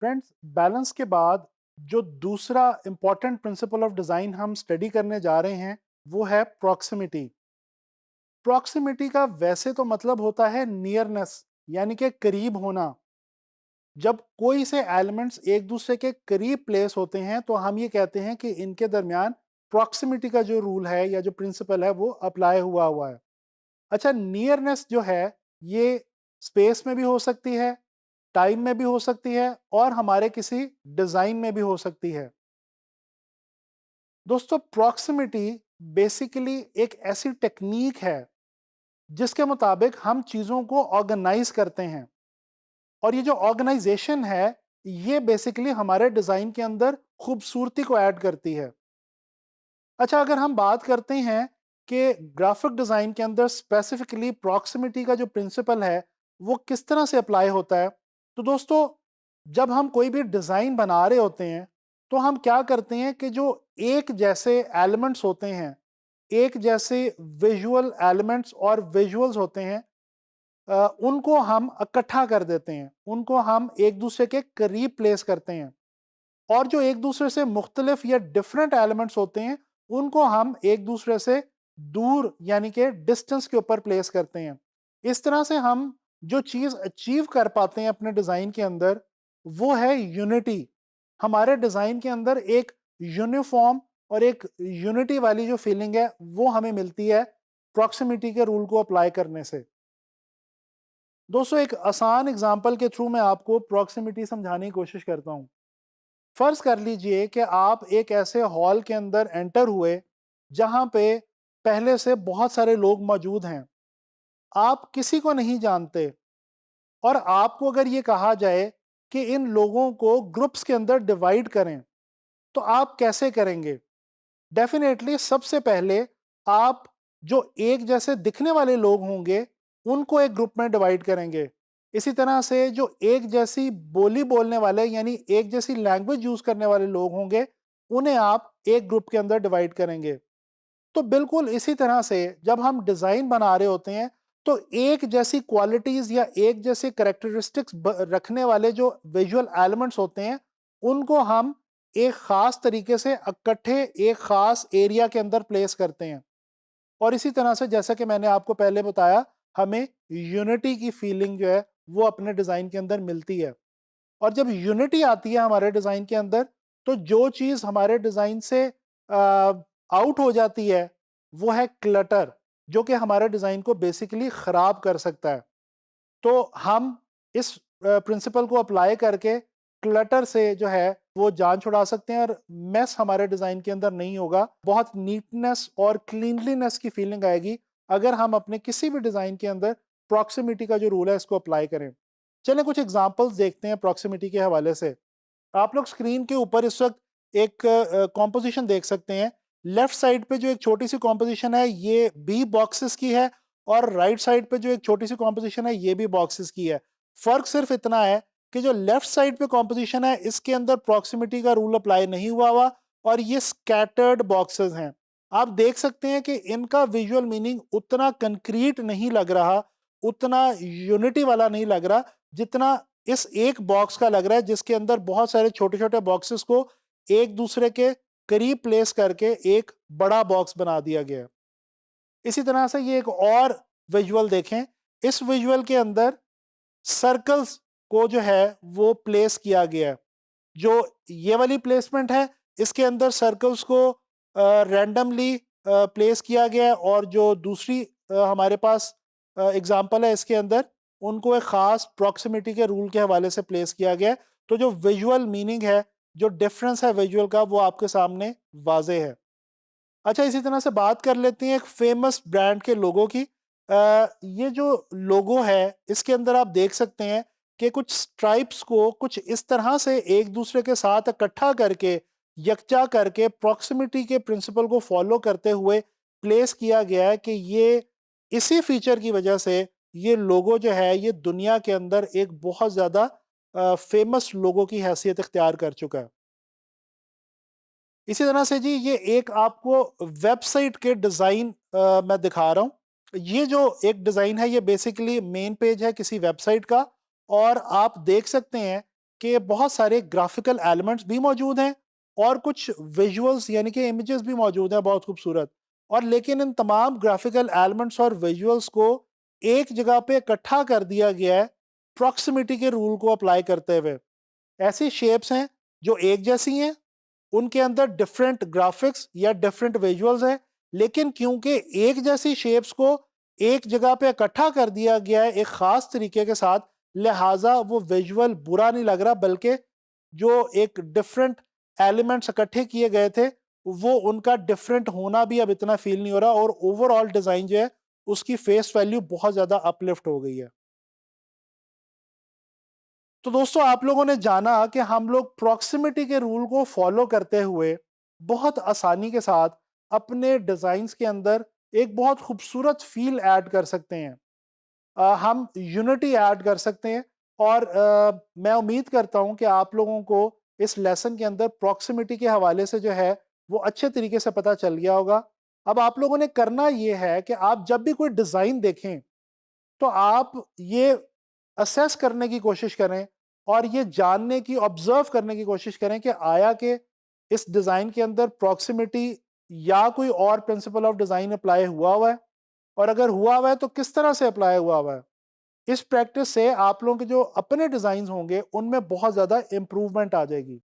Friends, balance के बाद जो दूसरा इंपॉर्टेंट प्रिंसिपल ऑफ डिज़ाइन हम स्टडी करने जा रहे हैं वो है प्रॉक्सिमिटी। प्रॉक्सिमिटी का वैसे तो मतलब होता है नियरनेस, यानी कि करीब होना। जब कोई से एलिमेंट्स एक दूसरे के करीब प्लेस होते हैं तो हम ये कहते हैं कि इनके दरमियान प्रॉक्सिमिटी का जो रूल है या जो प्रिंसिपल है वो अप्लाई हुआ हुआ है। अच्छा, नियरनेस जो है ये स्पेस में भी हो सकती है, टाइम में भी हो सकती है और हमारे किसी डिजाइन में भी हो सकती है। दोस्तों, प्रॉक्सिमिटी बेसिकली एक ऐसी टेक्निक है जिसके मुताबिक हम चीजों को ऑर्गेनाइज करते हैं, और ये जो ऑर्गेनाइजेशन है ये बेसिकली हमारे डिजाइन के अंदर खूबसूरती को ऐड करती है। अच्छा, अगर हम बात करते हैं कि ग्राफिक डिजाइन के अंदर स्पेसिफिकली प्रॉक्सिमिटी का जो प्रिंसिपल है वो किस तरह से अप्लाई होता है, तो दोस्तों जब हम कोई भी डिजाइन बना रहे होते हैं तो हम क्या करते हैं कि जो एक जैसे एलिमेंट्स होते हैं, एक जैसे विजुअल एलिमेंट्स और विजुअल्स होते हैं, उनको हम इकट्ठा कर देते हैं, उनको हम एक दूसरे के करीब प्लेस करते हैं। और जो एक दूसरे से मुख्तलिफ या डिफरेंट एलिमेंट्स होते हैं उनको हम एक दूसरे से दूर यानी कि डिस्टेंस के ऊपर प्लेस करते हैं। इस तरह से हम जो चीज़ अचीव कर पाते हैं अपने डिज़ाइन के अंदर वो है यूनिटी। हमारे डिज़ाइन के अंदर एक यूनिफॉर्म और एक यूनिटी वाली जो फीलिंग है वो हमें मिलती है प्रॉक्सिमिटी के रूल को अप्लाई करने से। दोस्तों, एक आसान एग्जांपल के थ्रू मैं आपको प्रॉक्सिमिटी समझाने की कोशिश करता हूँ। फर्ज कर लीजिए कि आप एक ऐसे हॉल के अंदर एंटर हुए जहां पे पहले से बहुत सारे लोग मौजूद हैं, आप किसी को नहीं जानते, और आपको अगर ये कहा जाए कि इन लोगों को ग्रुप्स के अंदर डिवाइड करें, तो आप कैसे करेंगे? डेफिनेटली सबसे पहले आप जो एक जैसे दिखने वाले लोग होंगे उनको एक ग्रुप में डिवाइड करेंगे। इसी तरह से जो एक जैसी बोली बोलने वाले यानी एक जैसी लैंग्वेज यूज करने वाले लोग होंगे उन्हें आप एक ग्रुप के अंदर डिवाइड करेंगे। तो बिल्कुल इसी तरह से जब हम डिजाइन बना रहे होते हैं तो एक जैसी क्वालिटीज या एक जैसे करेक्टरिस्टिक्स रखने वाले जो विजुअल एलिमेंट्स होते हैं उनको हम एक खास तरीके से इकट्ठे एक खास एरिया के अंदर प्लेस करते हैं। और इसी तरह से जैसा कि मैंने आपको पहले बताया, हमें यूनिटी की फीलिंग जो है वो अपने डिजाइन के अंदर मिलती है। और जब यूनिटी आती है हमारे डिजाइन के अंदर तो जो चीज हमारे डिजाइन से आउट हो जाती है वो है क्लटर, जो कि हमारे डिजाइन को बेसिकली खराब कर सकता है। तो हम इस प्रिंसिपल को अप्लाई करके क्लटर से जो है वो जान छुड़ा सकते हैं और मेस हमारे डिजाइन के अंदर नहीं होगा। बहुत नीटनेस और क्लीनलीनेस की फीलिंग आएगी अगर हम अपने किसी भी डिजाइन के अंदर प्रॉक्सिमिटी का जो रूल है इसको अप्लाई करें। चलें कुछ एग्जांपल्स देखते हैं प्रॉक्सिमिटी के हवाले से। आप लोग स्क्रीन के ऊपर इस वक्त एक कॉम्पोजिशन देख सकते हैं। लेफ्ट साइड पे जो एक छोटी सी कॉम्पोजिशन है ये बी बॉक्सेस की है, और राइट साइड पे जो एक छोटी सी कॉम्पोजिशन है ये भी बॉक्सेस की है। फर्क सिर्फ इतना है कि जो लेफ्ट साइड पे कॉम्पोजिशन है इसके अंदर प्रॉक्सिमिटी का रूल अप्लाई नहीं हुआ हुआ, और ये स्कैटर्ड बॉक्सेस हैं। आप देख सकते हैं कि इनका विजुअल मीनिंग उतना कंक्रीट नहीं लग रहा, उतना यूनिटी वाला नहीं लग रहा जितना इस एक बॉक्स का लग रहा है जिसके अंदर बहुत सारे छोटे छोटे बॉक्सेस को एक दूसरे के करीब प्लेस करके एक बड़ा बॉक्स बना दिया गया है। इसी तरह से ये एक और विजुअल देखें। इस विजुअल के अंदर सर्कल्स को जो है वो प्लेस किया गया है। जो ये वाली प्लेसमेंट है इसके अंदर सर्कल्स को रैंडमली प्लेस किया गया है, और जो दूसरी हमारे पास एग्जांपल है इसके अंदर उनको एक खास प्रॉक्सिमिटी के रूल के हवाले से प्लेस किया गया है। तो जो विजुअल मीनिंग है, जो डिफरेंस है विजुअल का, वो आपके सामने वाजे है। अच्छा, इसी तरह से बात कर लेते हैं एक फेमस ब्रांड के लोगों की। ये जो लोगो है इसके अंदर आप देख सकते हैं कि कुछ स्ट्राइप्स को कुछ इस तरह से एक दूसरे के साथ इकट्ठा करके यकजा करके प्रॉक्सिमिटी के प्रिंसिपल को फॉलो करते हुए प्लेस किया गया है कि ये इसी फीचर की वजह से ये लोगो जो है ये दुनिया के अंदर एक बहुत ज़्यादा फेमस लोगो की हैसियत इख्तियार कर चुका है। इसी तरह से जी ये एक आपको वेबसाइट के डिज़ाइन मैं दिखा रहा हूँ। ये जो एक डिज़ाइन है ये बेसिकली मेन पेज है किसी वेबसाइट का, और आप देख सकते हैं कि बहुत सारे ग्राफिकल एलिमेंट्स भी मौजूद हैं और कुछ विजुअल्स यानी कि इमेजेस भी मौजूद हैं बहुत खूबसूरत। और लेकिन इन तमाम ग्राफिकल एलिमेंट्स और विजुअल्स को एक जगह पे इकट्ठा कर दिया गया है प्रॉक्सिमिटी के रूल को अप्लाई करते हुए। ऐसी शेप्स हैं जो एक जैसी हैं, उनके अंदर डिफरेंट ग्राफिक्स या डिफरेंट विजुअल्स हैं, लेकिन क्योंकि एक जैसी शेप्स को एक जगह पे इकट्ठा कर दिया गया है एक खास तरीके के साथ, लिहाजा वो विजुअल बुरा नहीं लग रहा, बल्कि जो एक डिफरेंट एलिमेंट्स इकट्ठे किए गए थे वो उनका डिफरेंट होना भी अब इतना फील नहीं हो रहा, और ओवरऑल डिजाइन जो है उसकी फेस वैल्यू बहुत ज्यादा अपलिफ्ट हो गई है। तो दोस्तों, आप लोगों ने जाना कि हम लोग प्रॉक्सिमिटी के रूल को फॉलो करते हुए बहुत आसानी के साथ अपने डिजाइन्स के अंदर एक बहुत खूबसूरत फील ऐड कर सकते हैं। हम यूनिटी ऐड कर सकते हैं। और मैं उम्मीद करता हूं कि आप लोगों को इस लेसन के अंदर प्रॉक्सिमिटी के हवाले से जो है वो अच्छे तरीके से पता चल गया होगा। अब आप लोगों ने करना ये है कि आप जब भी कोई डिज़ाइन देखें तो आप ये असेस करने की कोशिश करें और ये जानने की, ऑब्जर्व करने की कोशिश करें कि आया कि इस डिज़ाइन के अंदर प्रॉक्सिमिटी या कोई और प्रिंसिपल ऑफ डिज़ाइन अप्लाई हुआ है, और अगर हुआ है तो किस तरह से अप्लाई हुआ है। इस प्रैक्टिस से आप लोगों के जो अपने डिज़ाइंस होंगे उनमें बहुत ज़्यादा इम्प्रूवमेंट आ जाएगी।